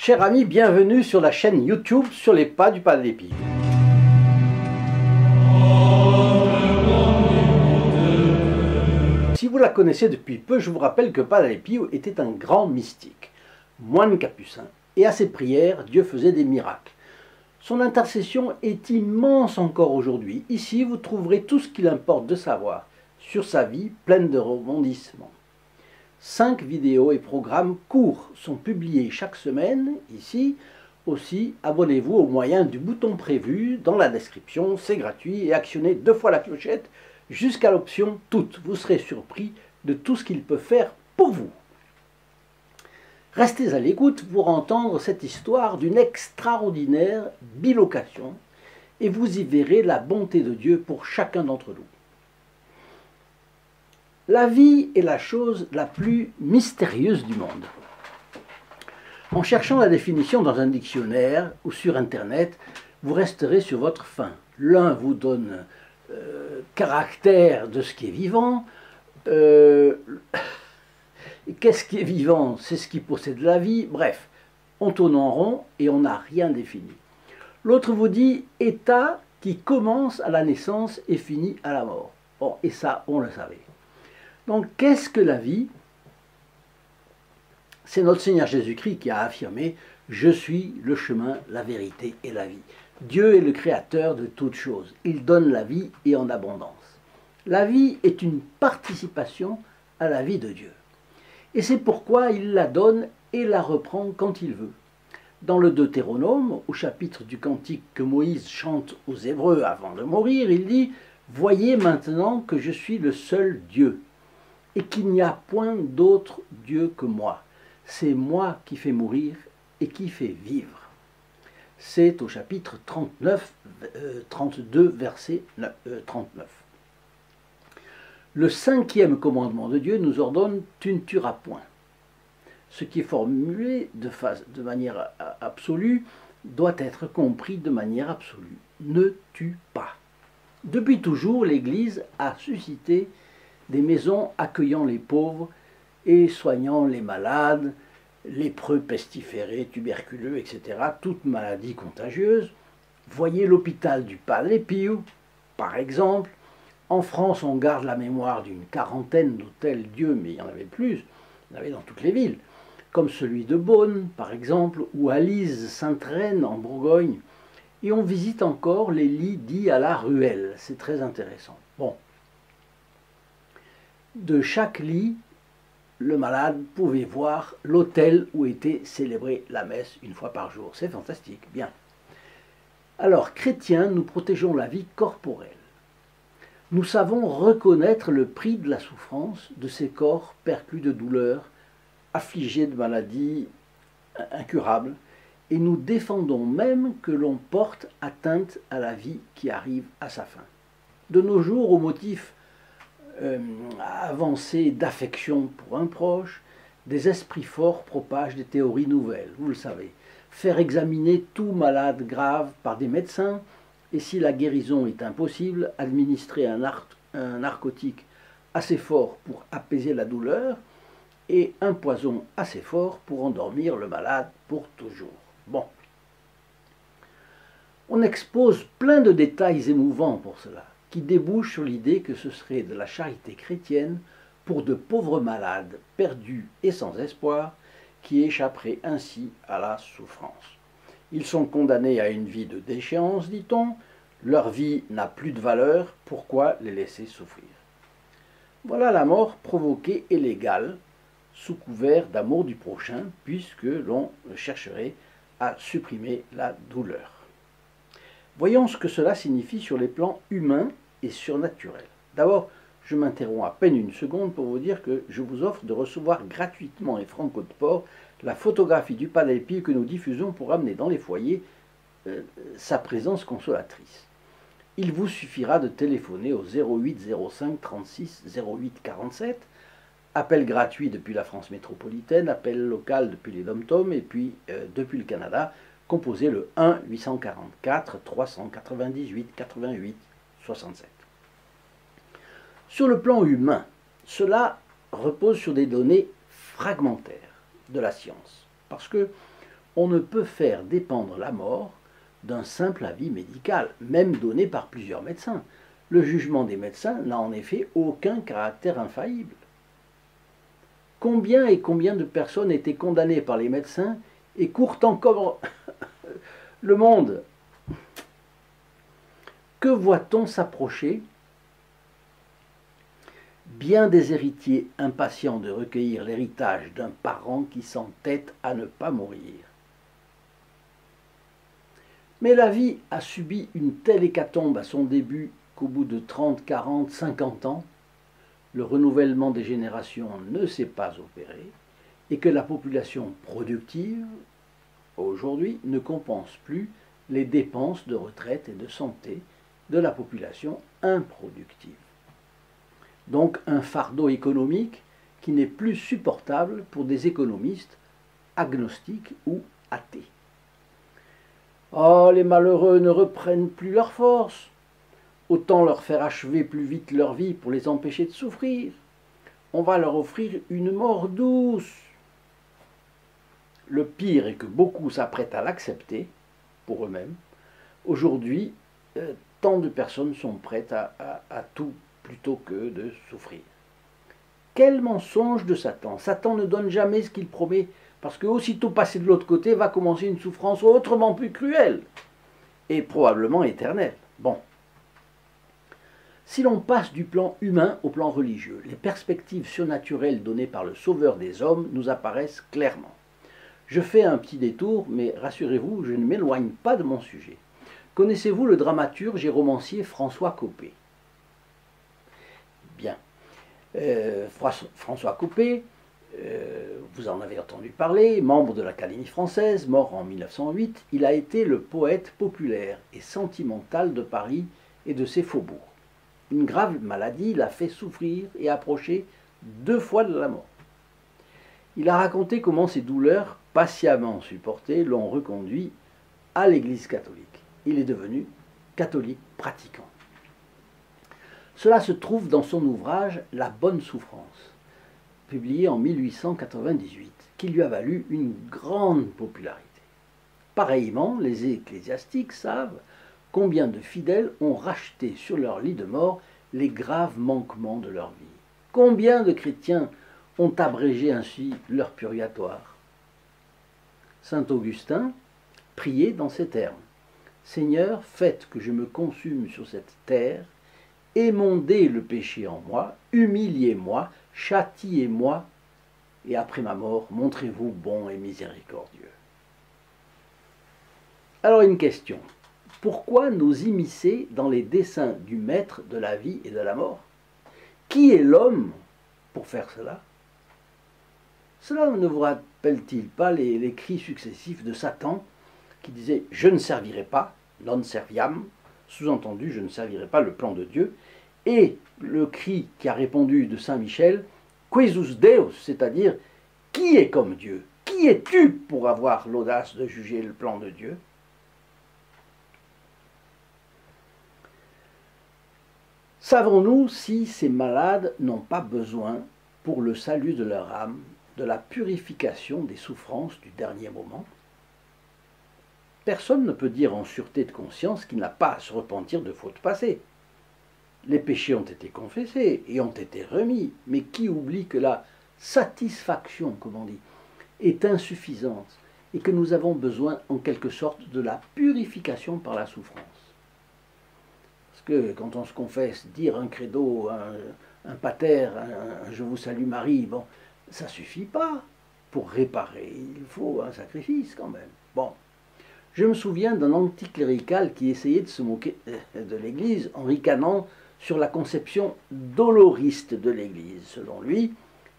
Chers amis, bienvenue sur la chaîne YouTube Sur les pas du Padre Pio. Si vous la connaissez depuis peu, je vous rappelle que Padre Pio était un grand mystique, moine capucin, et à ses prières, Dieu faisait des miracles. Son intercession est immense encore aujourd'hui. Ici, vous trouverez tout ce qu'il importe de savoir sur sa vie pleine de rebondissements. 5 vidéos et programmes courts sont publiés chaque semaine, ici. Aussi, abonnez-vous au moyen du bouton prévu dans la description, c'est gratuit, et actionnez 2 fois la clochette jusqu'à l'option toutes. Vous serez surpris de tout ce qu'il peut faire pour vous. Restez à l'écoute pour entendre cette histoire d'une extraordinaire bilocation, et vous y verrez la bonté de Dieu pour chacun d'entre nous. La vie est la chose la plus mystérieuse du monde. En cherchant la définition dans un dictionnaire ou sur Internet, vous resterez sur votre faim. L'un vous donne caractère de ce qui est vivant. Qu'est-ce qui est vivant? C'est ce qui possède la vie. Bref, on tourne en rond et on n'a rien défini. L'autre vous dit état qui commence à la naissance et finit à la mort. Bon, et ça, on le savait. Donc, qu'est-ce que la vie? C'est notre Seigneur Jésus-Christ qui a affirmé « Je suis le chemin, la vérité et la vie ». Dieu est le créateur de toutes choses. Il donne la vie et en abondance. La vie est une participation à la vie de Dieu. Et c'est pourquoi il la donne et la reprend quand il veut. Dans le Deutéronome, au chapitre du cantique que Moïse chante aux Hébreux avant de mourir, il dit « Voyez maintenant que je suis le seul Dieu. Et qu'il n'y a point d'autre Dieu que moi. C'est moi qui fais mourir et qui fais vivre. » C'est au chapitre 32, verset 39. Le 5e commandement de Dieu nous ordonne « Tu ne tueras point ». Ce qui est formulé de manière absolue doit être compris de manière absolue. Ne tue pas. Depuis toujours, l'Église a suscité des maisons accueillant les pauvres et soignant les malades, lépreux, pestiférés, tuberculeux, etc., toutes maladies contagieuses. Voyez l'hôpital du Padre Pio, par exemple. En France, on garde la mémoire d'une quarantaine d'hôtels Dieu, mais il y en avait plus, il y en avait dans toutes les villes, comme celui de Beaune, par exemple, ou à Lise-Sainte-Reine, en Bourgogne. Et on visite encore les lits dits à la ruelle, c'est très intéressant. Bon. De chaque lit, le malade pouvait voir l'autel où était célébrée la messe une fois par jour. C'est fantastique, bien. Alors, chrétiens, nous protégeons la vie corporelle. Nous savons reconnaître le prix de la souffrance de ces corps perclus de douleurs, affligés de maladies incurables, et nous défendons même que l'on porte atteinte à la vie qui arrive à sa fin. De nos jours, au motif avancée d'affection pour un proche, des esprits forts propagent des théories nouvelles, vous le savez. Faire examiner tout malade grave par des médecins, et si la guérison est impossible, administrer un narcotique assez fort pour apaiser la douleur, et un poison assez fort pour endormir le malade pour toujours. Bon. On expose plein de détails émouvants pour cela, qui débouche sur l'idée que ce serait de la charité chrétienne pour de pauvres malades perdus et sans espoir qui échapperaient ainsi à la souffrance. Ils sont condamnés à une vie de déchéance, dit-on, leur vie n'a plus de valeur, pourquoi les laisser souffrir? Voilà la mort provoquée et légale, sous couvert d'amour du prochain, puisque l'on chercherait à supprimer la douleur. Voyons ce que cela signifie sur les plans humains et surnaturels. D'abord, je m'interromps à peine une seconde pour vous dire que je vous offre de recevoir gratuitement et franco de port la photographie du Padre Pio que nous diffusons pour amener dans les foyers sa présence consolatrice. Il vous suffira de téléphoner au 08 05 36 08 47, appel gratuit depuis la France métropolitaine, appel local depuis les Dom-Tom et puis depuis le Canada, composez le 1 844 398 88 67. Sur le plan humain, cela repose sur des données fragmentaires de la science, parce que on ne peut faire dépendre la mort d'un simple avis médical, même donné par plusieurs médecins. Le jugement des médecins n'a en effet aucun caractère infaillible. Combien et combien de personnes étaient condamnées par les médecins et courent encore le monde? Que voit-on s'approcher? Bien des héritiers impatients de recueillir l'héritage d'un parent qui s'entête à ne pas mourir. Mais la vie a subi une telle hécatombe à son début qu'au bout de 30, 40, 50 ans, le renouvellement des générations ne s'est pas opéré et que la population productive, aujourd'hui, ne compense plus les dépenses de retraite et de santé de la population improductive. Donc un fardeau économique qui n'est plus supportable pour des économistes agnostiques ou athées. Oh, les malheureux ne reprennent plus leur force. Autant leur faire achever plus vite leur vie pour les empêcher de souffrir. On va leur offrir une mort douce. Le pire est que beaucoup s'apprêtent à l'accepter pour eux-mêmes. Aujourd'hui, tant de personnes sont prêtes à tout plutôt que de souffrir. Quel mensonge de Satan! Satan ne donne jamais ce qu'il promet, parce que aussitôt passé de l'autre côté va commencer une souffrance autrement plus cruelle et probablement éternelle. Bon. Si l'on passe du plan humain au plan religieux, les perspectives surnaturelles données par le Sauveur des hommes nous apparaissent clairement. Je fais un petit détour, mais rassurez-vous, je ne m'éloigne pas de mon sujet. Connaissez-vous le dramaturge et romancier François Coppée? Bien. François Coppée, vous en avez entendu parler, membre de l'Académie française, mort en 1908, il a été le poète populaire et sentimental de Paris et de ses faubourgs. Une grave maladie l'a fait souffrir et approcher 2 fois de la mort. Il a raconté comment ses douleurs, patiemment supportées, l'ont reconduit à l'Église catholique. Il est devenu catholique pratiquant. Cela se trouve dans son ouvrage « La bonne souffrance », publié en 1898, qui lui a valu une grande popularité. Pareillement, les ecclésiastiques savent combien de fidèles ont racheté sur leur lit de mort les graves manquements de leur vie. Combien de chrétiens ont abrégé ainsi leur purgatoire. Saint Augustin priait dans ces termes: « Seigneur, faites que je me consume sur cette terre, émondez le péché en moi, humiliez-moi, châtiez-moi, et après ma mort, montrez-vous bon et miséricordieux. » Alors une question. Pourquoi nous immiscer dans les desseins du maître de la vie et de la mort? Qui est l'homme pour faire cela? Cela ne vous rappelle-t-il pas les cris successifs de Satan qui disait « Je ne servirai pas, non serviam », sous-entendu « Je ne servirai pas le plan de Dieu », et le cri qui a répondu de Saint Michel « Quesus Deus », c'est-à-dire « Qui est comme Dieu? Qui es-tu pour avoir l'audace de juger le plan de Dieu ?» Savons-nous si ces malades n'ont pas besoin, pour le salut de leur âme, de la purification des souffrances du dernier moment? Personne ne peut dire en sûreté de conscience qu'il n'a pas à se repentir de fautes passées. Les péchés ont été confessés et ont été remis, mais qui oublie que la satisfaction, comme on dit, est insuffisante et que nous avons besoin en quelque sorte de la purification par la souffrance? Parce que quand on se confesse, dire un credo, un pater, un je vous salue Marie, bon, ça ne suffit pas pour réparer, il faut un sacrifice quand même. Bon, je me souviens d'un anticlérical qui essayait de se moquer de l'Église en ricanant sur la conception doloriste de l'Église. Selon lui,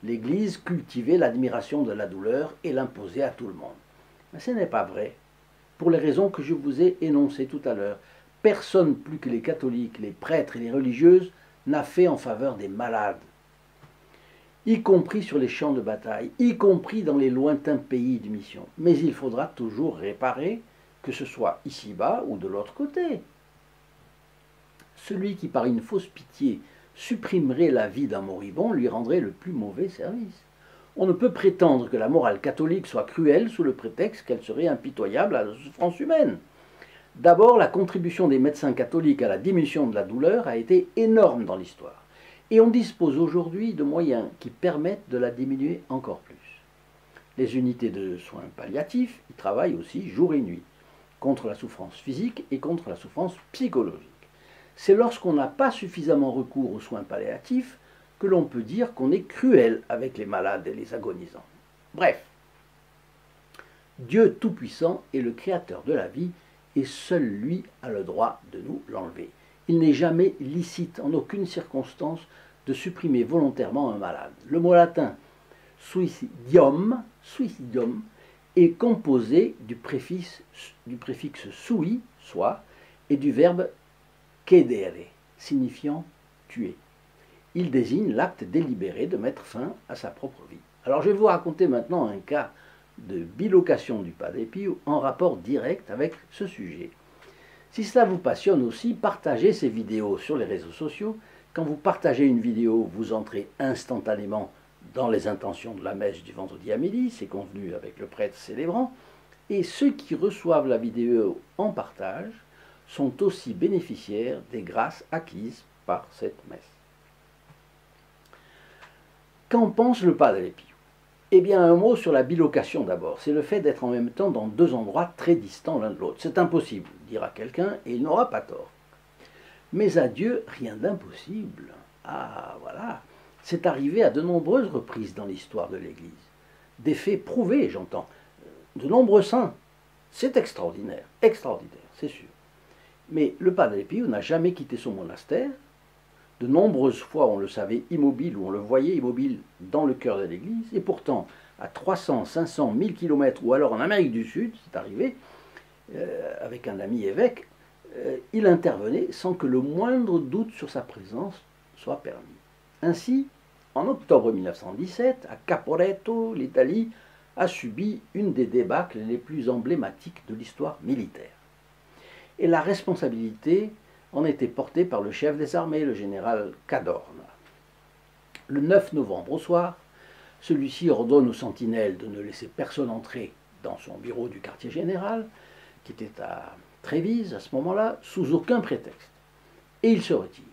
l'Église cultivait l'admiration de la douleur et l'imposait à tout le monde. Mais ce n'est pas vrai, pour les raisons que je vous ai énoncées tout à l'heure. Personne plus que les catholiques, les prêtres et les religieuses n'a fait en faveur des malades, y compris sur les champs de bataille, y compris dans les lointains pays de mission. Mais il faudra toujours réparer, que ce soit ici-bas ou de l'autre côté. Celui qui, par une fausse pitié, supprimerait la vie d'un moribond lui rendrait le plus mauvais service. On ne peut prétendre que la morale catholique soit cruelle sous le prétexte qu'elle serait impitoyable à la souffrance humaine. D'abord, la contribution des médecins catholiques à la diminution de la douleur a été énorme dans l'histoire. Et on dispose aujourd'hui de moyens qui permettent de la diminuer encore plus. Les unités de soins palliatifs y travaillent aussi jour et nuit, contre la souffrance physique et contre la souffrance psychologique. C'est lorsqu'on n'a pas suffisamment recours aux soins palliatifs que l'on peut dire qu'on est cruel avec les malades et les agonisants. Bref, Dieu Tout-Puissant est le créateur de la vie et seul lui a le droit de nous l'enlever. Il n'est jamais licite, en aucune circonstance, de supprimer volontairement un malade. Le mot latin suicidium est composé du préfixe sui, soit, et du verbe cedere, signifiant tuer. Il désigne l'acte délibéré de mettre fin à sa propre vie. Alors je vais vous raconter maintenant un cas de bilocation du Padre Pio en rapport direct avec ce sujet. Si cela vous passionne aussi, partagez ces vidéos sur les réseaux sociaux. Quand vous partagez une vidéo, vous entrez instantanément dans les intentions de la messe du vendredi à midi, c'est convenu avec le prêtre célébrant, et ceux qui reçoivent la vidéo en partage sont aussi bénéficiaires des grâces acquises par cette messe. Qu'en pense le Padre Pio? Eh bien, un mot sur la bilocation d'abord. C'est le fait d'être en même temps dans deux endroits très distants l'un de l'autre. C'est impossible, dira quelqu'un, et il n'aura pas tort. Mais à Dieu, rien d'impossible. Ah, voilà. C'est arrivé à de nombreuses reprises dans l'histoire de l'Église. Des faits prouvés, j'entends. De nombreux saints. C'est extraordinaire, c'est sûr. Mais le Padre Pio n'a jamais quitté son monastère. De nombreuses fois, on le savait immobile, ou on le voyait immobile dans le cœur de l'Église. Et pourtant, à 300, 500, 1000 kilomètres, ou alors en Amérique du Sud, c'est arrivé, avec un ami évêque, il intervenait sans que le moindre doute sur sa présence soit permis. Ainsi, en octobre 1917, à Caporetto, l'Italie a subi une des débâcles les plus emblématiques de l'histoire militaire. Et la responsabilité en était portée par le chef des armées, le général Cadorna. Le 9 novembre au soir, celui-ci ordonne aux sentinelles de ne laisser personne entrer dans son bureau du quartier général, qui était à Trévise à ce moment-là, sous aucun prétexte. Et il se retire.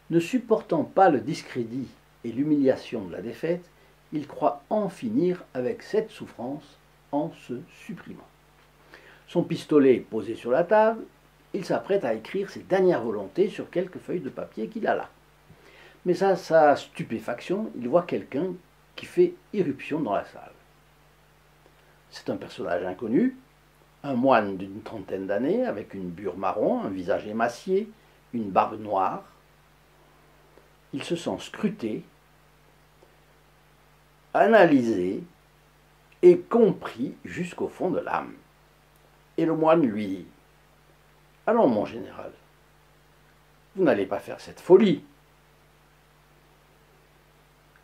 Ne supportant pas le discrédit et l'humiliation de la défaite, il croit en finir avec cette souffrance en se supprimant. Son pistolet posé sur la table, il s'apprête à écrire ses dernières volontés sur quelques feuilles de papier qu'il a là. Mais à sa stupéfaction, il voit quelqu'un qui fait irruption dans la salle. C'est un personnage inconnu, un moine d'une trentaine d'années, avec une bure marron, un visage émacié, une barbe noire. Il se sent scruté, analysé et compris jusqu'au fond de l'âme. Et le moine lui dit: « Allons, mon général, vous n'allez pas faire cette folie. »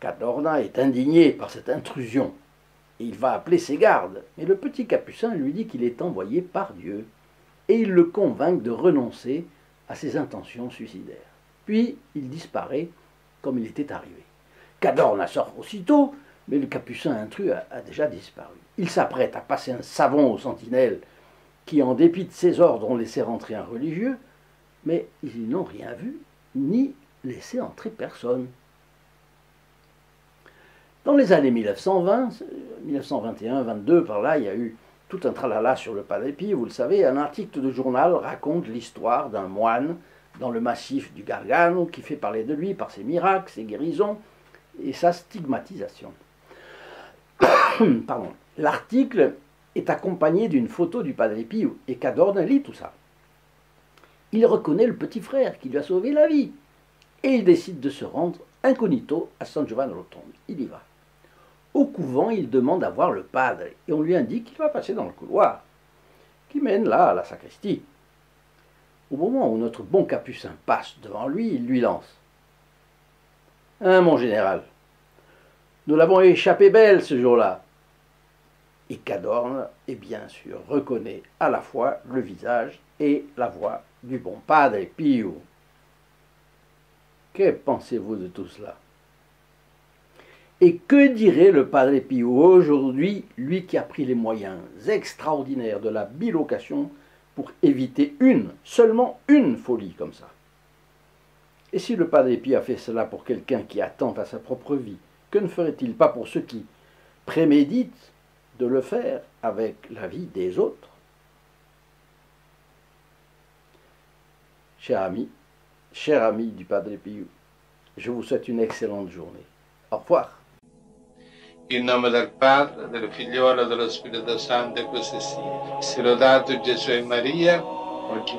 Cadorna est indigné par cette intrusion, et il va appeler ses gardes. Mais le petit capucin lui dit qu'il est envoyé par Dieu, et il le convainc de renoncer à ses intentions suicidaires. Puis il disparaît comme il était arrivé. Cadorna sort aussitôt, mais le capucin intrus a déjà disparu. Il s'apprête à passer un savon aux sentinelles qui, en dépit de ses ordres, ont laissé rentrer un religieux, mais ils n'ont rien vu, ni laissé entrer personne. Dans les années 1920, 1921-22, par là, il y a eu tout un tralala sur le Padre Pio, vous le savez. Un article de journal raconte l'histoire d'un moine dans le massif du Gargano qui fait parler de lui par ses miracles, ses guérisons et sa stigmatisation. Pardon. L'article est accompagné d'une photo du Padre Pio, et Cadorna lit tout ça. Il reconnaît le petit frère qui lui a sauvé la vie, et il décide de se rendre incognito à San Giovanni Rotondo. Il y va. Au couvent, il demande à voir le padre, et on lui indique qu'il va passer dans le couloir, qui mène là à la sacristie. Au moment où notre bon capucin passe devant lui, il lui lance: « Hein, mon général, nous l'avons échappé belle ce jour-là. » Et Cadorna, et bien sûr, reconnaît à la fois le visage et la voix du bon Padre Pio. Que pensez-vous de tout cela? Et que dirait le Padre Pio aujourd'hui, lui qui a pris les moyens extraordinaires de la bilocation pour éviter seulement une folie comme ça? Et si le Padre Pio a fait cela pour quelqu'un qui attend à sa propre vie, que ne ferait-il pas pour ceux qui préméditent de le faire avec la vie des autres? Chers amis du Padre Pio, je vous souhaite une excellente journée. Au revoir. In nome del Padre, del Figliolo e dello Spirito Santo, e così sia. Sia lodato Gesù e Maria, oggi